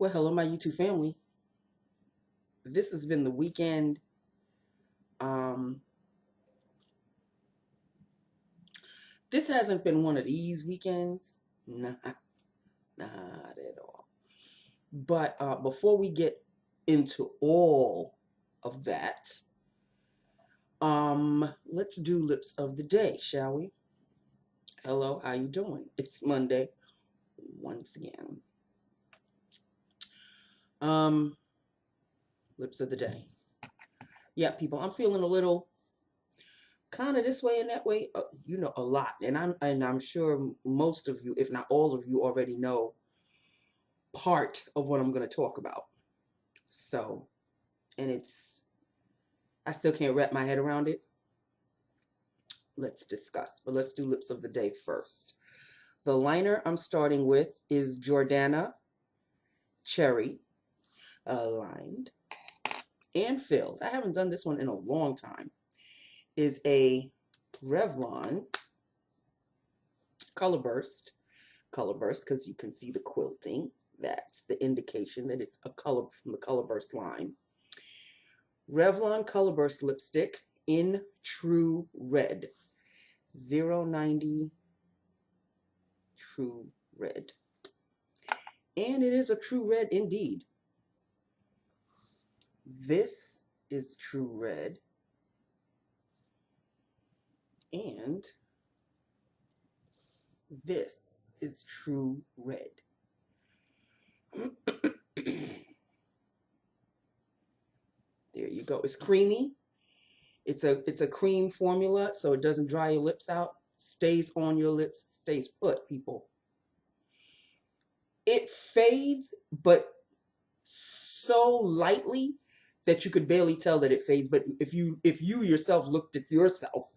Well, hello, my YouTube family. This has been the weekend. Um, this hasn't been one of these weekends. Not at all. But before we get into all of that, let's do lips of the day, shall we? Hello, how you doing? It's Monday once again. Lips of the day. Yeah, people, I'm feeling a little kind of this way and that way, a lot. And I'm sure most of you, if not all of you, already know part of what I'm going to talk about. So, and I still can't wrap my head around it. Let's discuss, but let's do lips of the day first. The liner I'm starting with is Jordana Cherry lined and filled. I haven't done this one in a long time. Is a Revlon color burst because you can see the quilting. That's the indication that it's a color from the color burst line. Revlon color burst lipstick in True Red. 090 True Red. And it is a True Red indeed. This is True Red. And this is True Red. There you go. It's creamy. It's a cream formula, so it doesn't dry your lips out. Stays on your lips, stays put, people. It fades, but so lightly that you could barely tell that it fades. But if you yourself looked at yourself,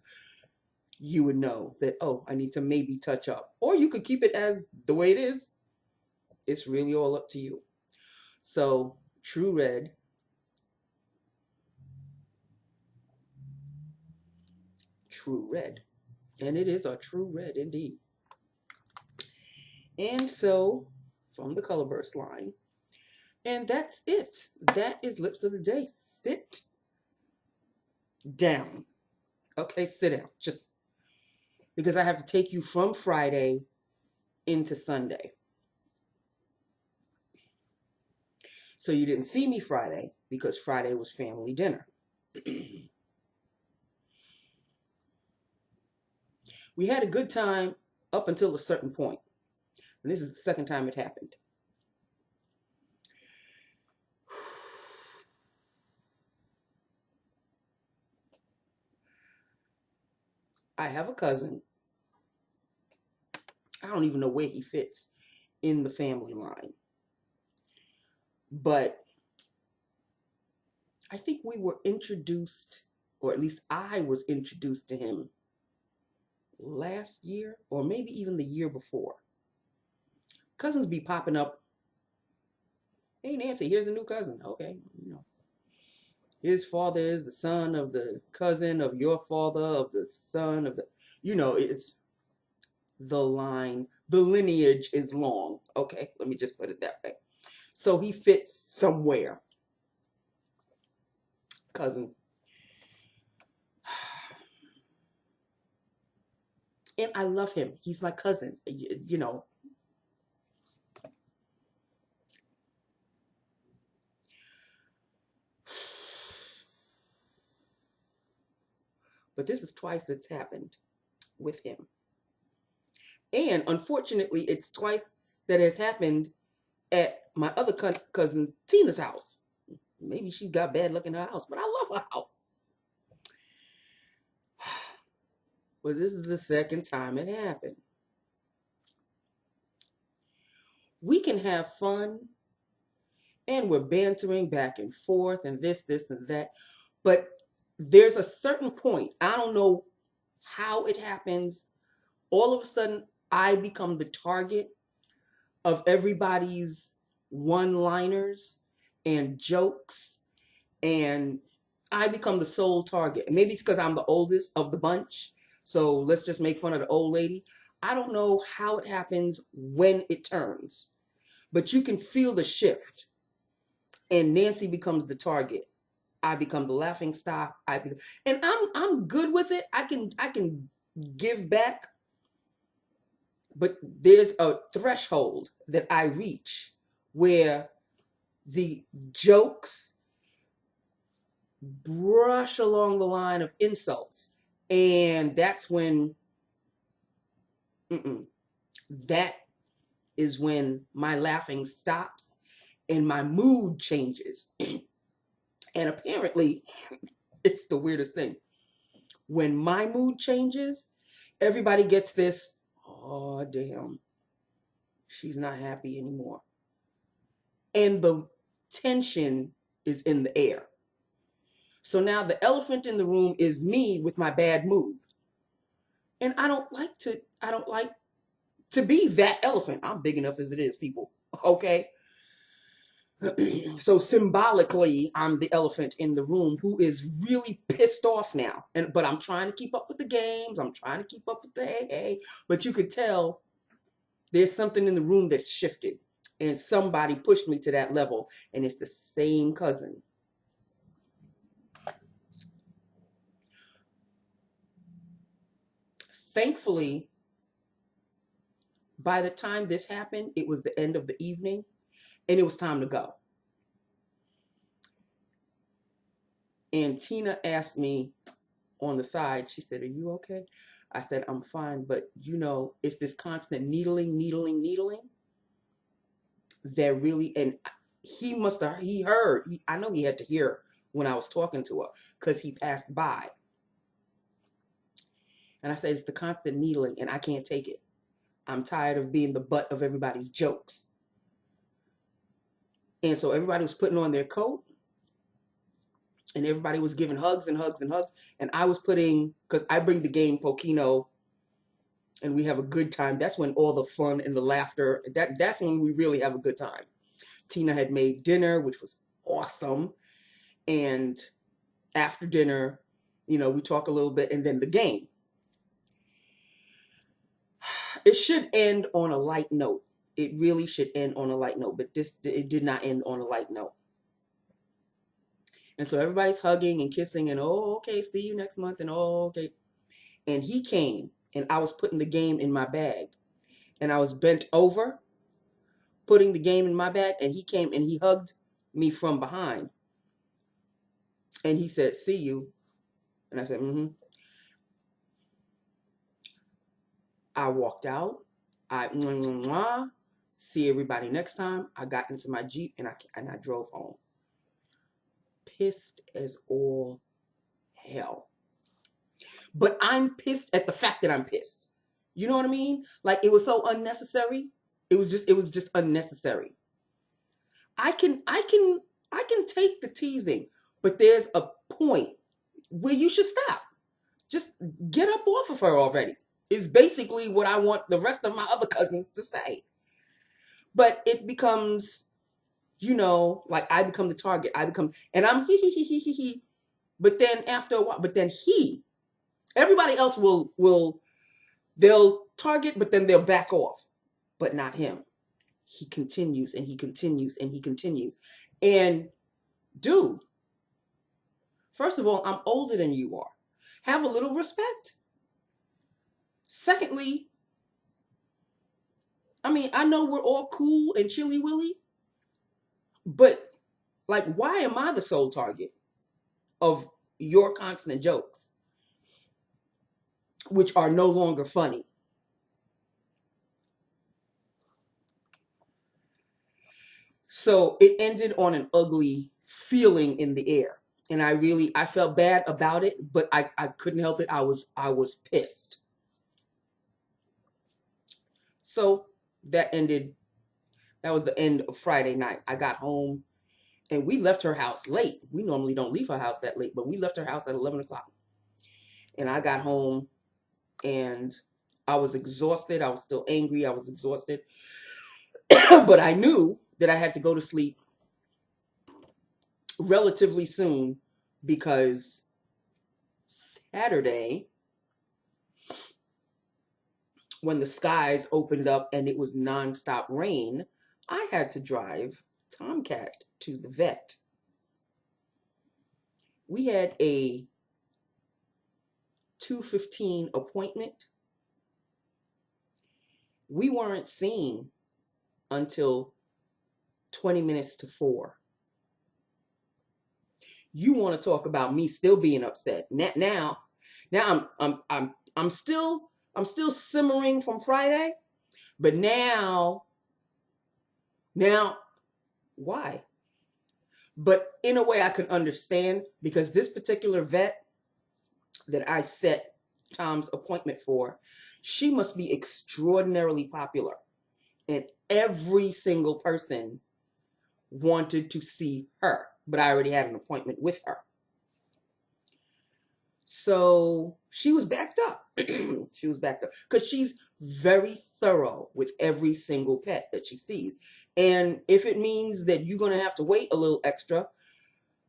you would know that, oh, I need to maybe touch up. Or you could keep it as the way it is. It's really all up to you. So, True Red. True Red. And it is a True Red indeed. And so, from the Color Burst line. And that's it. That is Lips of the Day. Sit down. Okay, sit down. Just because I have to take you from Friday into Sunday. So you didn't see me Friday because Friday was family dinner. We had a good time up until a certain point. And this is the second time it happened. I have a cousin. I don't even know where he fits in the family line. But I think we were introduced, or at least I was introduced to him last year, or maybe even the year before. Cousins be popping up. Hey, Nancy, here's a new cousin. Okay, his father is the son of the cousin of your father, of the son of the, it's the line. The lineage is long. Okay, let me just put it that way. So he fits somewhere. Cousin. And I love him. He's my cousin, But this is twice it's happened with him. And unfortunately, it's twice that has happened at my other cousin Tina's house. Maybe she's got bad luck in her house, but I love her house. Well, this is the second time it happened. We can have fun, and we're bantering back and forth, and this, and that. But there's a certain point, I don't know how it happens. All of a sudden, I become the target of everybody's one-liners and jokes, and I become the sole target. Maybe it's because I'm the oldest of the bunch, so let's just make fun of the old lady. I don't know how it happens when it turns, But you can feel the shift. And Nancy becomes the target. I become the laughing stock. And I'm good with it. I can give back, but there's a threshold that I reach where the jokes brush along the line of insults. And that's when, that is when my laughing stops and my mood changes. And apparently, it's the weirdest thing. When my mood changes, everybody gets this, oh, damn, she's not happy anymore. And the tension is in the air. So now the elephant in the room is me with my bad mood. And I don't like to be that elephant. I'm big enough as it is, people. Okay? So symbolically, I'm the elephant in the room who is really pissed off now. But I'm trying to keep up with the games. I'm trying to keep up with the hey. But you could tell there's something in the room that's shifted. And somebody pushed me to that level. And it's the same cousin. Thankfully, by the time this happened, it was the end of the evening. And it was time to go. And Tina asked me on the side, she said, "Are you okay?" I said, "I'm fine, but you know, it's this constant needling that really," and I know he had to hear when I was talking to her because he passed by. And I said, "It's the constant needling and I can't take it. I'm tired of being the butt of everybody's jokes." And so everybody was putting on their coat. And everybody was giving hugs and hugs and hugs. And I was putting, because I bring the game Pokino and we have a good time. That's when all the fun and the laughter, that's when we really have a good time. Tina had made dinner, which was awesome. And after dinner, you know, we talk a little bit and then the game. It should end on a light note. It really should end on a light note. But it did not end on a light note. And so everybody's hugging and kissing and, oh, okay, see you next month. And oh, okay. And he came and I was putting the game in my bag. And I was bent over, putting the game in my bag. And he came and he hugged me from behind. And he said, "See you." And I said, "Mm-hmm." I walked out. See everybody next time. I got into my Jeep and I drove home. Pissed as all hell. But I'm pissed at the fact that I'm pissed. You know what I mean? Like, it was so unnecessary. It was just unnecessary. I can take the teasing, but there's a point where you should stop. Just get up off of her already. Is basically what I want the rest of my other cousins to say. But it becomes, you know, like I become the target. And I'm he. But then after a while, everybody else they'll target, but then they'll back off. But not him. He continues and he continues and he continues. And dude, first of all, I'm older than you are. Have a little respect. Secondly, I mean, I know we're all cool and chilly willy, but like, why am I the sole target of your constant jokes, which are no longer funny? So it ended on an ugly feeling in the air. And I felt bad about it, but I couldn't help it. I was pissed. So that was the end of Friday night. I got home and we left her house late. We normally don't leave her house that late, but we left her house at 11 o'clock. And I got home and I was exhausted. I was still angry. I was exhausted. But I knew that I had to go to sleep relatively soon because Saturday, when the skies opened up and it was nonstop rain, I had to drive Tomcat to the vet. We had a 2:15 appointment. We weren't seen until 20 minutes to 4. You want to talk about me still being upset. Now I'm still simmering from Friday, but now why? But in a way I could understand, because this particular vet that I set Tom's appointment for, she must be extraordinarily popular, and every single person wanted to see her, but I already had an appointment with her. So she was backed up. She was backed up because she's very thorough with every single pet that she sees. And if it means that you're going to have to wait a little extra,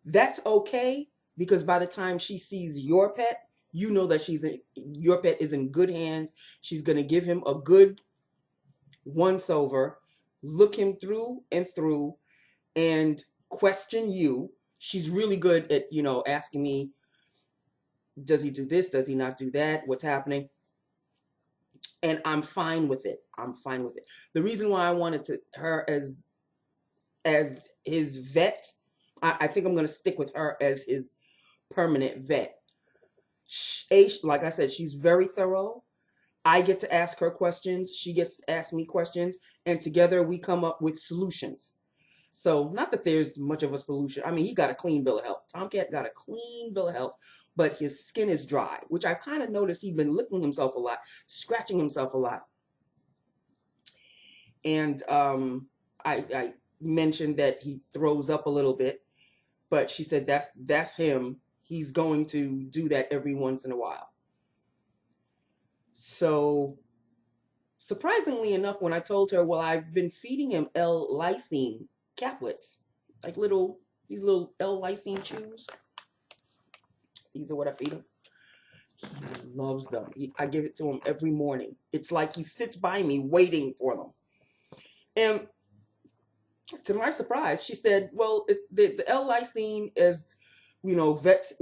that's okay, because by the time she sees your pet, you know that your pet is in good hands. She's going to give him a good once over, look him through and through, and question you. She's really good at, asking me, does he do this? Does he not do that? What's happening? And I'm fine with it. I'm fine with it. The reason why I wanted her as his vet, I think I'm going to stick with her as his permanent vet. Like I said, she's very thorough. I get to ask her questions. She gets to ask me questions. And together we come up with solutions. So not that there's much of a solution. I mean, he got a clean bill of health. Tomcat got a clean bill of health, but his skin is dry, which I kind of noticed. He'd been licking himself a lot, scratching himself a lot. And I mentioned that he throws up a little bit, but she said that's him. He's going to do that every once in a while. So surprisingly enough, when I told her, well, I've been feeding him L-lysine caplets, like these little L-lysine chews. These are what I feed him. He loves them. I give it to him every morning. It's like he sits by me waiting for them. And to my surprise, she said, well, the L-lysine, as vets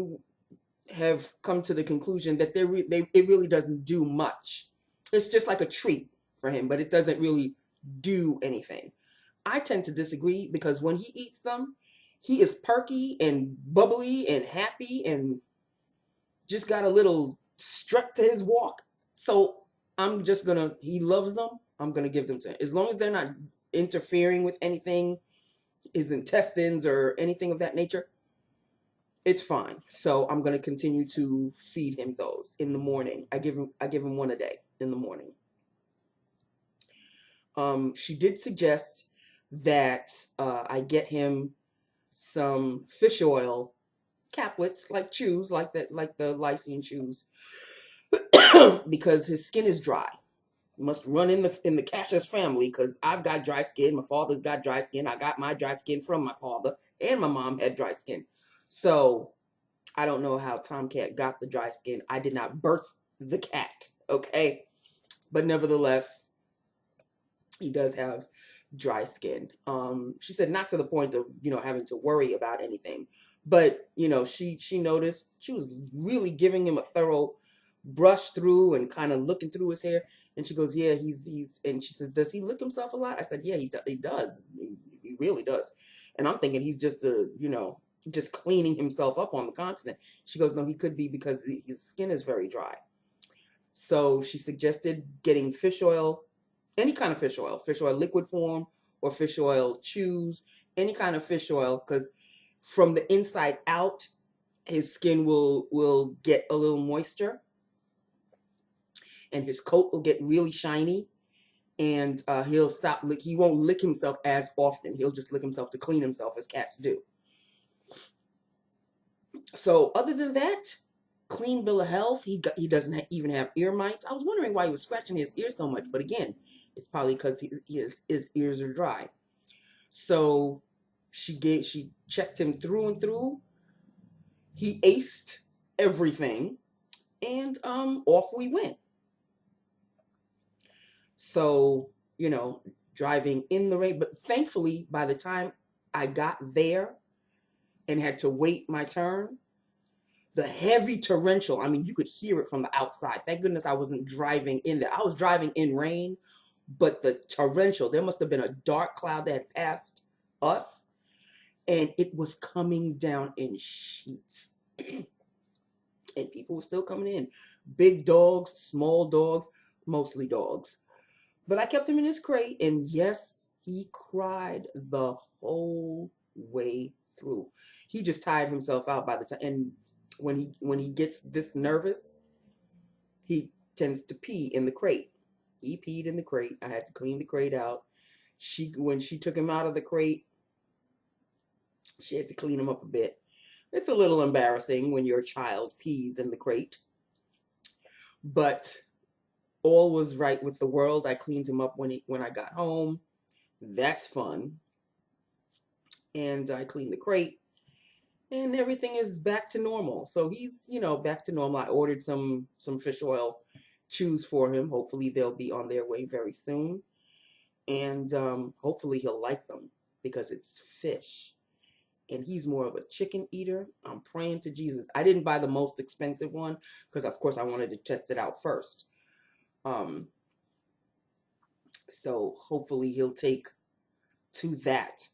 have come to the conclusion that it really doesn't do much. It's just like a treat for him, but it doesn't really do anything. I tend to disagree, because when he eats them, he is perky and bubbly and happy and just got a little strut to his walk. So he loves them. I'm going to give them to him. As long as they're not interfering with anything, his intestines or anything of that nature, it's fine. So I'm going to continue to feed him those in the morning. I give him one a day in the morning. She did suggest that I get him some fish oil caplets, like chews, like the lysine chews, because his skin is dry. Must run in the Cassius family, because I've got dry skin. My father's got dry skin. I got my dry skin from my father, and my mom had dry skin. So I don't know how Tomcat got the dry skin. I did not birth the cat, okay? But nevertheless, he does have dry skin. She said not to the point of, having to worry about anything. But, she noticed she was really giving him a thorough brush through and kind of looking through his hair. And she goes, yeah, he's and she says, does he lick himself a lot? I said, yeah, he does. He really does. And I'm thinking he's just just cleaning himself up on the continent. She goes, no, he could be because his skin is very dry. So she suggested getting fish oil, any kind of fish oil liquid form or fish oil chews, any kind of fish oil, because from the inside out, his skin will get a little moisture, and his coat will get really shiny, and he won't lick himself as often. He'll just lick himself to clean himself, as cats do. So other than that, clean bill of health. He doesn't even have ear mites. I was wondering why he was scratching his ear so much, but again, it's probably because his ears are dry. So she checked him through and through. He aced everything, and off we went. So driving in the rain. But thankfully, by the time I got there and had to wait my turn, the heavy torrential, I mean, you could hear it from the outside. Thank goodness I wasn't driving in there. I was driving in rain, but the torrential, there must have been a dark cloud that had passed us, and it was coming down in sheets. And people were still coming in. Big dogs, small dogs, mostly dogs. But I kept him in his crate, and yes, he cried the whole way through. He just tired himself out by the time. And when he gets this nervous, he tends to pee in the crate. He peed in the crate. I had to clean the crate out. When she took him out of the crate, she had to clean him up a bit. It's a little embarrassing when your child pees in the crate, but all was right with the world. I cleaned him up when I got home. That's fun. And I cleaned the crate, and everything is back to normal. So he's, back to normal. I ordered some fish oil chews for him. Hopefully they'll be on their way very soon. And hopefully he'll like them because it's fish. And he's more of a chicken eater. I'm praying to Jesus. I didn't buy the most expensive one because, of course, I wanted to test it out first. So hopefully he'll take to that.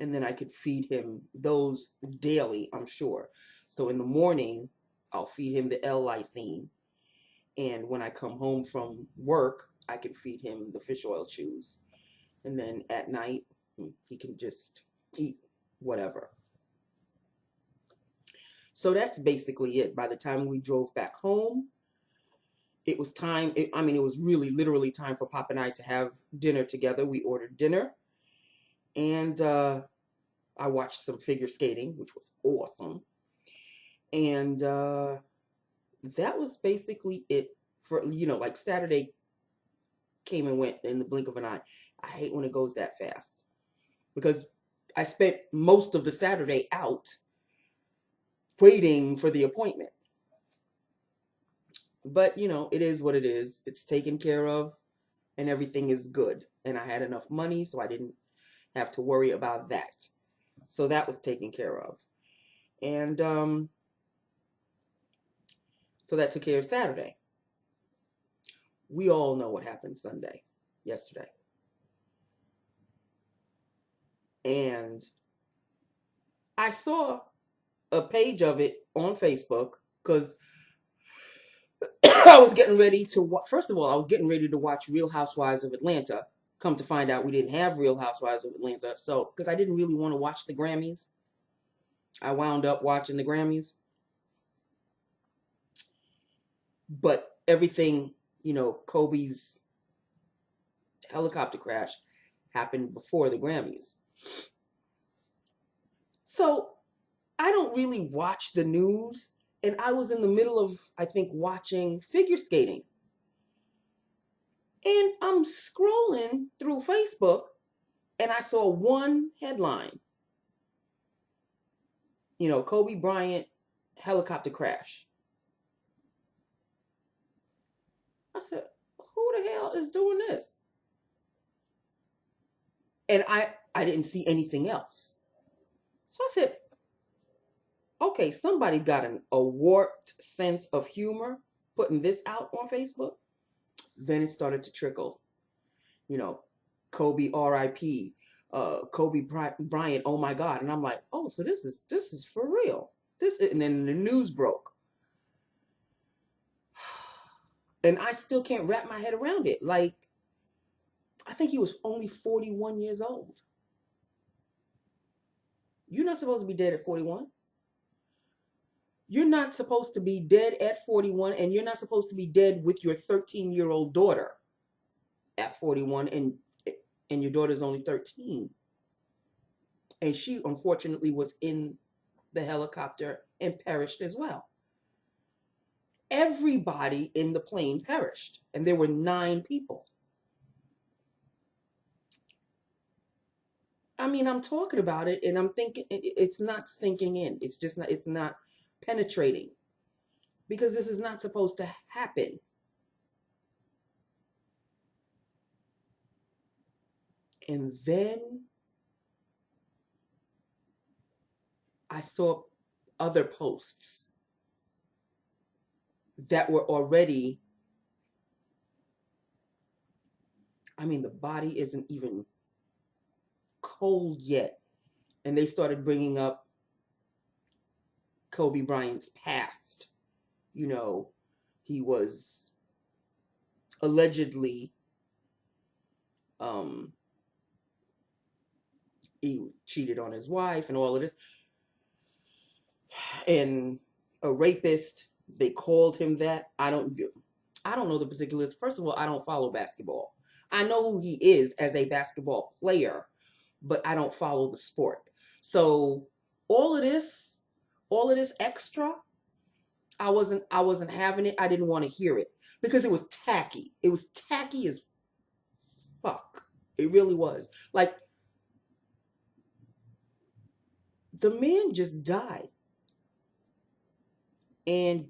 And then I could feed him those daily, I'm sure. So in the morning, I'll feed him the L-lysine. And when I come home from work, I can feed him the fish oil chews. And then at night, he can just eat whatever. So that's basically it. By the time we drove back home, it was time. It was really literally time for Pop and I to have dinner together. We ordered dinner, and I watched some figure skating, which was awesome. And that was basically it for, like Saturday came and went in the blink of an eye. I hate when it goes that fast because I spent most of the Saturday out waiting for the appointment. But, it is what it is. It's taken care of and everything is good. And I had enough money, so I didn't have to worry about that. So that was taken care of. And so that took care of Saturday. We all know what happened yesterday. And I saw a page of it on Facebook because I was getting ready to first of all, I was getting ready to watch Real Housewives of Atlanta. Come to find out we didn't have Real Housewives of Atlanta. So, because I didn't really want to watch the Grammys, I wound up watching the Grammys. But everything, Kobe's helicopter crash happened before the Grammys. So I don't really watch the news. And I was in the middle of, I think, watching figure skating. And I'm scrolling through Facebook and I saw one headline. Kobe Bryant helicopter crash. I said, who the hell is doing this? And I didn't see anything else. So I said, okay, somebody got a warped sense of humor putting this out on Facebook. Then it started to trickle. Kobe R.I.P. Kobe Bryant, oh my God. And I'm like, oh, so this is for real. And then the news broke. And I still can't wrap my head around it. Like, I think he was only 41 years old. You're not supposed to be dead at 41. You're not supposed to be dead at 41, and you're not supposed to be dead with your 13-year-old daughter at 41, and your daughter's only 13. And she, unfortunately, was in the helicopter and perished as well. Everybody in the plane perished, and there were 9 people. I'm talking about it, and I'm thinking it's not sinking in. It's not penetrating, because this is not supposed to happen. And then I saw other posts that were already, I mean, the body isn't even cold yet. And they started bringing up Kobe Bryant's past. You know, he was allegedly, he cheated on his wife and all of this. And a rapist, they called him that. I don't know the particulars. First of all, I don't follow basketball. I know who he is as a basketball player, but I don't follow the sport. So all of this extra, I wasn't having it. I didn't want to hear it because it was tacky. It was tacky as fuck. It really was. Like, the man just died. And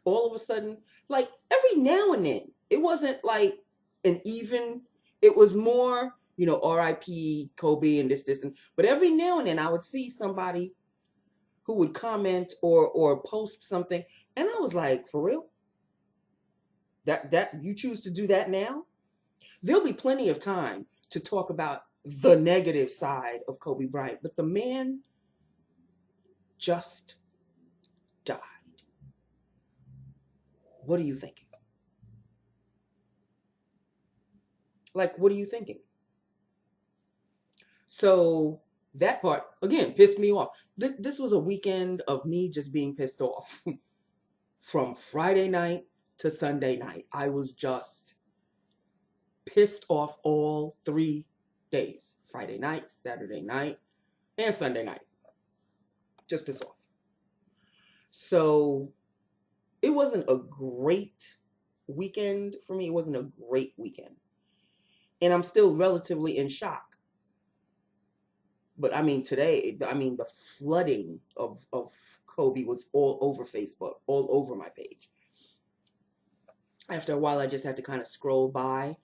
all of a sudden, like every now and then, it wasn't like an even, it was more, you know, RIP Kobe and this, but every now and then I would see somebody who would comment or post something. And I was like, for real? That you choose to do that now? There'll be plenty of time to talk about the negative side of Kobe Bryant, but the man just died. What are you thinking? Like, what are you thinking? So that part, again, pissed me off. This was a weekend of me just being pissed off. From Friday night to Sunday night, I was just pissed off all 3 days. Friday night, Saturday night, and Sunday night. Just pissed off. So it wasn't a great weekend for me. It wasn't a great weekend. And I'm still relatively in shock. But I mean, today, the flooding of Kobe was all over Facebook, all over my page. After a while, I just had to kind of scroll by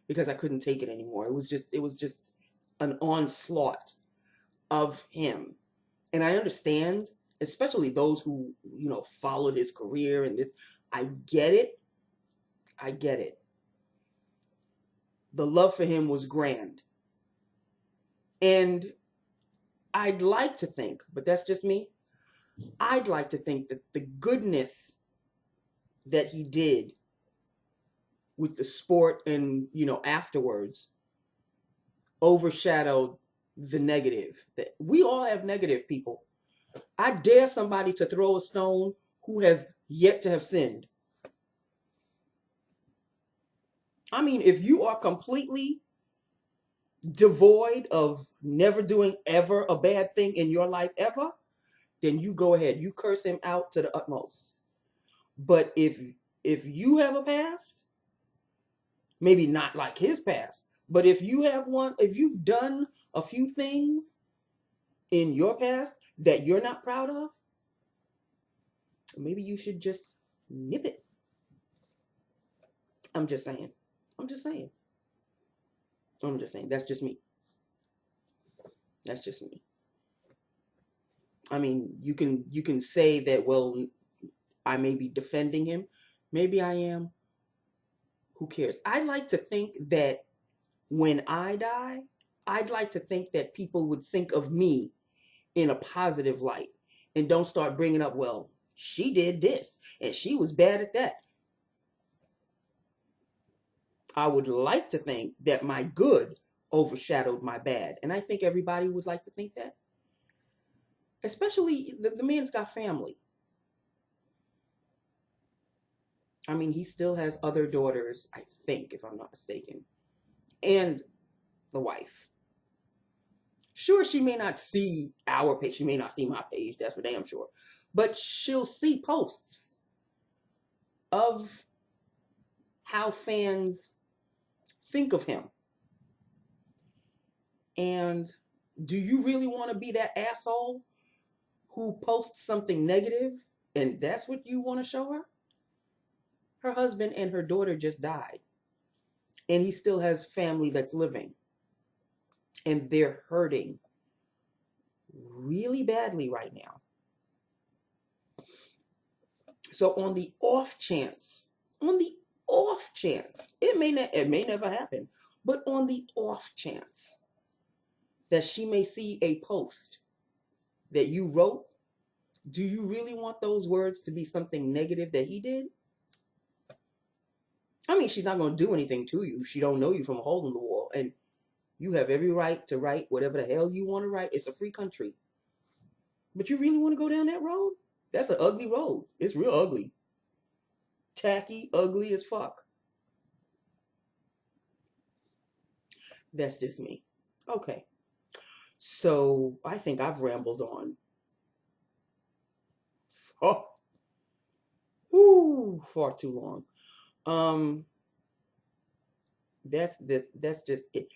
because I couldn't take it anymore. It was just an onslaught of him. And I understand, especially those who, you know, followed his career and this. I get it. I get it. The love for him was grand. And I'd like to think, but that's just me, I'd like to think that the goodness that he did with the sport and, you know, afterwards overshadowed the negative. That we all have negative people. I dare somebody to throw a stone who has yet to have sinned. I mean, if you are completely devoid of never doing ever a bad thing in your life ever, then you go ahead. You curse him out to the utmost. But if you have a past, maybe not like his past, but if you have one, if you've done a few things in your past that you're not proud of, maybe you should just nip it. I'm just saying. I'm just saying. I'm just saying. That's just me. That's just me. I mean, you can say that, well, I may be defending him. Maybe I am. Who cares? I like to think that when I die, I'd like to think that people would think of me in a positive light and don't start bringing up, well, she did this and she was bad at that. I would like to think that my good overshadowed my bad. And I think everybody would like to think that. Especially the man's got family. I mean, he still has other daughters, I think, if I'm not mistaken, and the wife. Sure, she may not see our page. She may not see my page. That's for damn sure. But she'll see posts of how fans think of him. And do you really want to be that asshole who posts something negative and that's what you want to show her? Her husband and her daughter just died. And he still has family that's living. And they're hurting really badly right now. So on the off chance, it may never happen, but on the off chance that she may see a post that you wrote, do you really want those words to be something negative that he did? I mean, she's not going to do anything to you. She don't know you from a hole in the wall. And you have every right to write whatever the hell you want to write. It's a free country. But you really want to go down that road? That's an ugly road. It's real ugly. Tacky, ugly as fuck. That's just me. Okay. So I think I've rambled on. Oh, whoo, far too long. That's just it.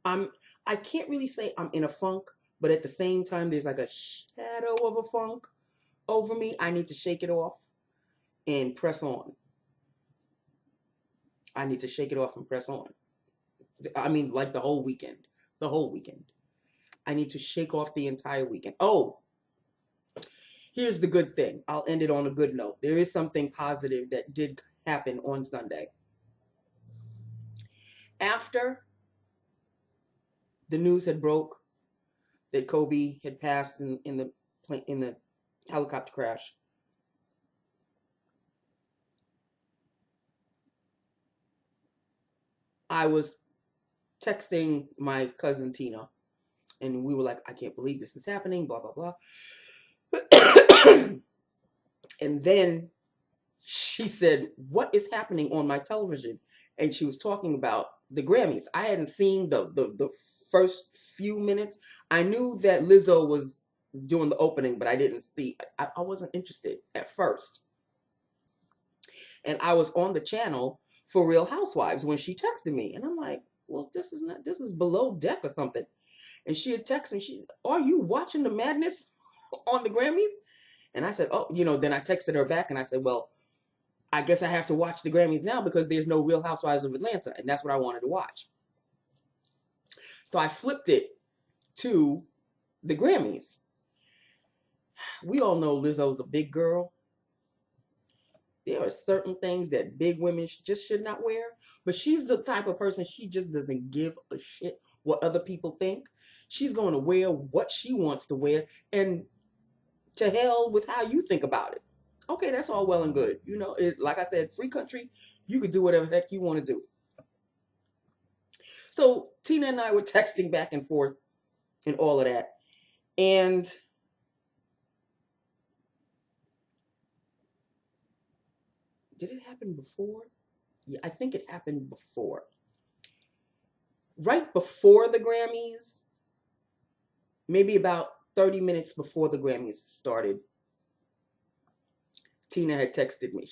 I can't really say I'm in a funk, but at the same time, there's like a shadow of a funk over me. I need to shake it off and press on. I need to shake it off and press on. I mean, like the whole weekend. The whole weekend. I need to shake off the entire weekend. Oh, here's the good thing. I'll end it on a good note. There is something positive that did happen on Sunday. After the news had broke that Kobe had passed in the helicopter crash, I was texting my cousin Tina, and we were like, I can't believe this is happening, blah, blah, blah. And then she said, what is happening on my television? And she was talking about the Grammys. I hadn't seen the first few minutes. I knew that Lizzo was doing the opening, but I didn't see. I wasn't interested at first. And I was on the channel for Real Housewives when she texted me. And I'm like, well, this is below deck or something. And she had texted me, are you watching the madness on the Grammys? And I said, oh, then I texted her back and I said, well, I guess I have to watch the Grammys now because there's no Real Housewives of Atlanta. And that's what I wanted to watch. So I flipped it to the Grammys. We all know Lizzo's a big girl. There are certain things that big women just should not wear. But she's the type of person, she just doesn't give a shit what other people think. She's going to wear what she wants to wear. And to hell with how you think about it. Okay, that's all well and good. Like I said, free country. You could do whatever the heck you want to do. So Tina and I were texting back and forth and all of that. And did it happen before? Yeah, I think it happened before. Right before the Grammys, maybe about 30 minutes before the Grammys started, Tina had texted me.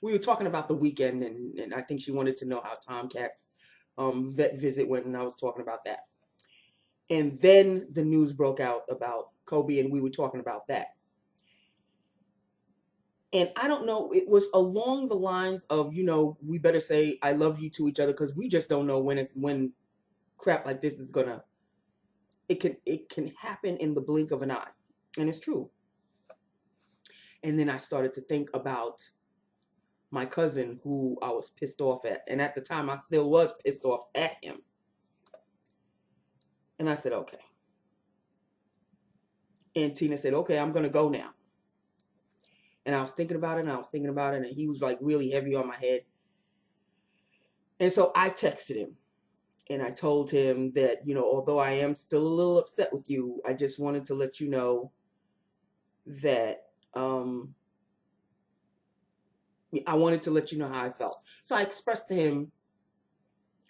We were talking about the weekend, and I think she wanted to know how Tomcat's vet visit went, and I was talking about that. And then the news broke out about Kobe, and we were talking about that. And I don't know, it was along the lines of, we better say I love you to each other because we just don't know when crap like this is gonna, it can happen in the blink of an eye. And it's true. And then I started to think about my cousin who I was pissed off at. And at the time, I still was pissed off at him. And I said, okay. And Tina said, okay, I'm going to go now. And I was thinking about it, and he was like really heavy on my head. And so I texted him. And I told him that, although I am still a little upset with you, I just wanted to let you know that I wanted to let you know how I felt. So I expressed to him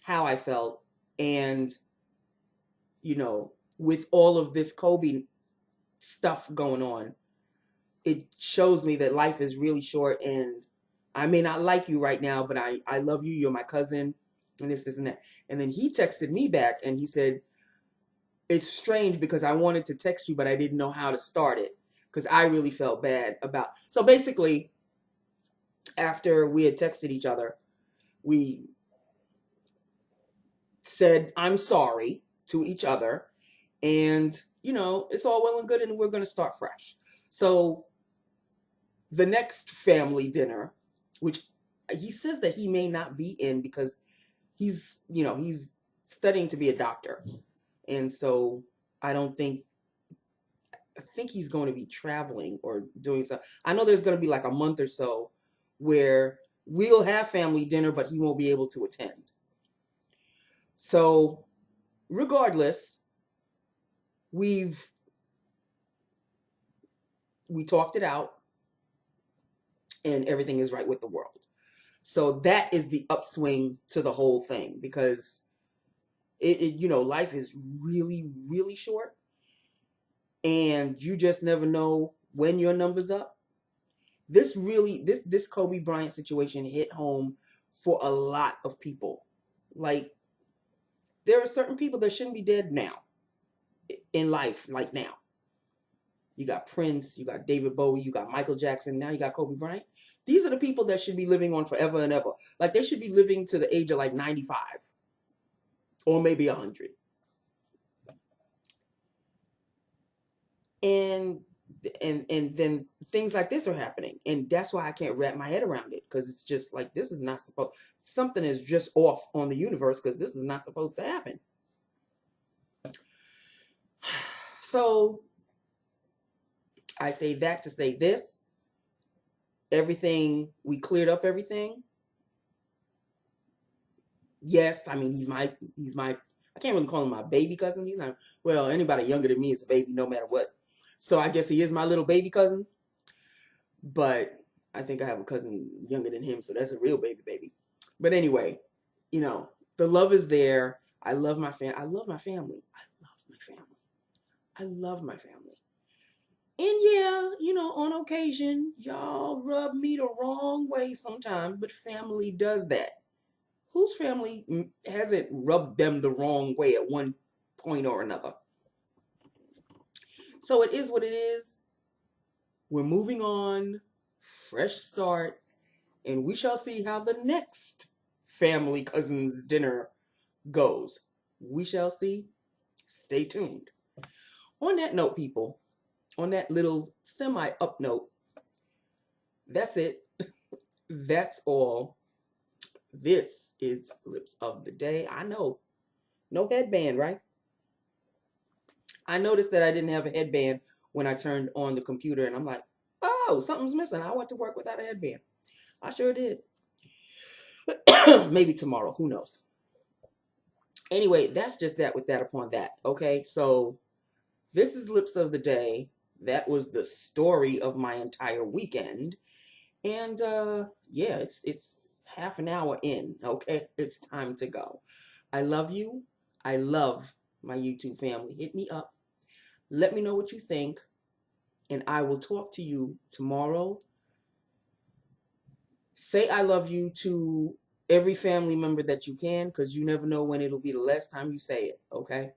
how I felt. And, with all of this Kobe stuff going on, it shows me that life is really short. And I may not like you right now, but I love you. You're my cousin. And this, and that. And then he texted me back and he said, it's strange because I wanted to text you, but I didn't know how to start it because I really felt bad about. So basically, after we had texted each other, we said, I'm sorry to each other. And, you know, it's all well and good and we're going to start fresh. So the next family dinner, which he says that he may not be in because he's, you know, he's studying to be a doctor. And so I think he's going to be traveling or doing something. I know there's going to be like a month or so where we'll have family dinner, but he won't be able to attend. So regardless, we talked it out and everything is right with the world. So that is the upswing to the whole thing, because you know, life is really, really short and you just never know when your number's up. This Kobe Bryant situation hit home for a lot of people. Like, there are certain people that shouldn't be dead now in life, like now. You got Prince, you got David Bowie, you got Michael Jackson, now you got Kobe Bryant. These are the people that should be living on forever and ever. Like, they should be living to the age of like 95 or maybe 100. And then things like this are happening. And that's why I can't wrap my head around it, because it's just like, this is not supposed, something is just off on the universe, because this is not supposed to happen. So I say that to say this. Everything, we cleared up everything. Yes, I mean, he's my, I can't really call him my baby cousin. He's not, well, anybody younger than me is a baby no matter what. So I guess he is my little baby cousin. But I think I have a cousin younger than him, so that's a real baby. But anyway, you know, the love is there. I love my family. I love my family. I love my family. And yeah, you know, on occasion, y'all rub me the wrong way sometimes, but family does that. Whose family hasn't rubbed them the wrong way at one point or another? So it is what it is. We're moving on. Fresh start. And we shall see how the next family cousins dinner goes. We shall see. Stay tuned. On that note, people, on that little semi-up note, that's it. That's all. This is Lips of the Day. I know. No headband, right? I noticed that I didn't have a headband when I turned on the computer, and I'm like, oh, something's missing. I went to work without a headband. I sure did. Maybe tomorrow. Who knows? Anyway, that's just that with that upon that. Okay, so this is Lips of the Day. That was the story of my entire weekend. And yeah, it's half an hour in. Okay, it's time to go. I love you. I love my YouTube family. Hit me up. Let me know what you think. And I will talk to you tomorrow. Say I love you to every family member that you can, because you never know when it'll be the last time you say it, okay?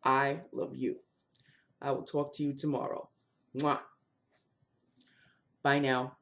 I love you. I will talk to you tomorrow. Mwah. Bye now.